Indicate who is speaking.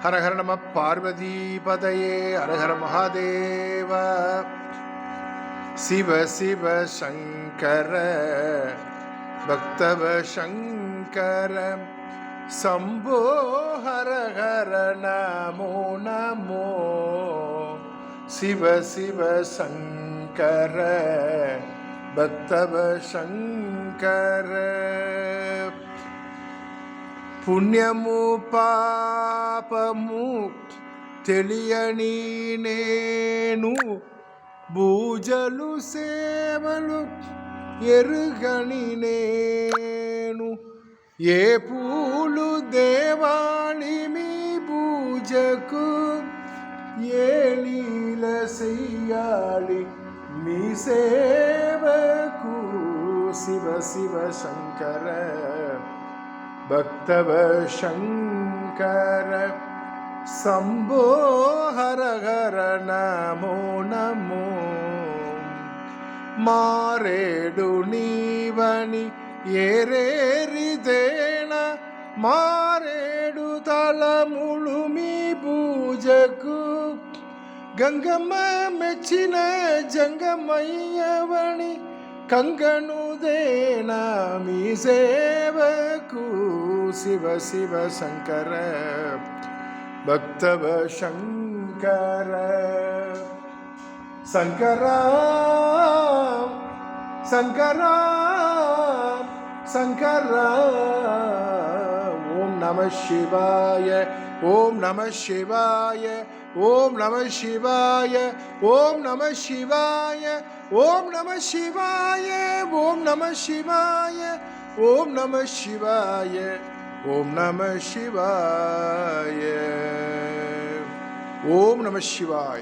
Speaker 1: ஹர ஹர நம பார்வதி பதையே ஹர ஹர மகாதேவ. சிவ சிவ சங்கர பக்தவ சங்கர சம்போ ஹர ஹர நமோ நமோ. சிவ சிவ சங்கர பக்தவ சங்கர పుణ్యము పాపము తెలియని నేను పూజలు సేవలు ఎరుగని నేను ఏ పూలు దేవాళి మీ పూజకు ఏ లీల చెయ్యాలి మీ సేవకు. శివ శివ శంకర భక్తవ శంకర శంభో హర హర నమో నమో. మారేడు నీవని ఏరేరిదేణ మారేడు తలములు మీ పూజకు గంగమ్మ మెచ్చిన జంగమయ్యవని కంగనుదేనా మీ సేవకు. శివ శివ శంకర భక్తవ శంకర శంకర శంకర శంకర. ఓం నమ శివాయ ఓం నమ శివాయ ఓం నమ శివాయ ఓం నమ శివాయ ఓం నమ శివాయ ఓం నమ శివాయ ఓం నమ శివాయ ఓం నమ శివాయ ఓం నమ శివాయ.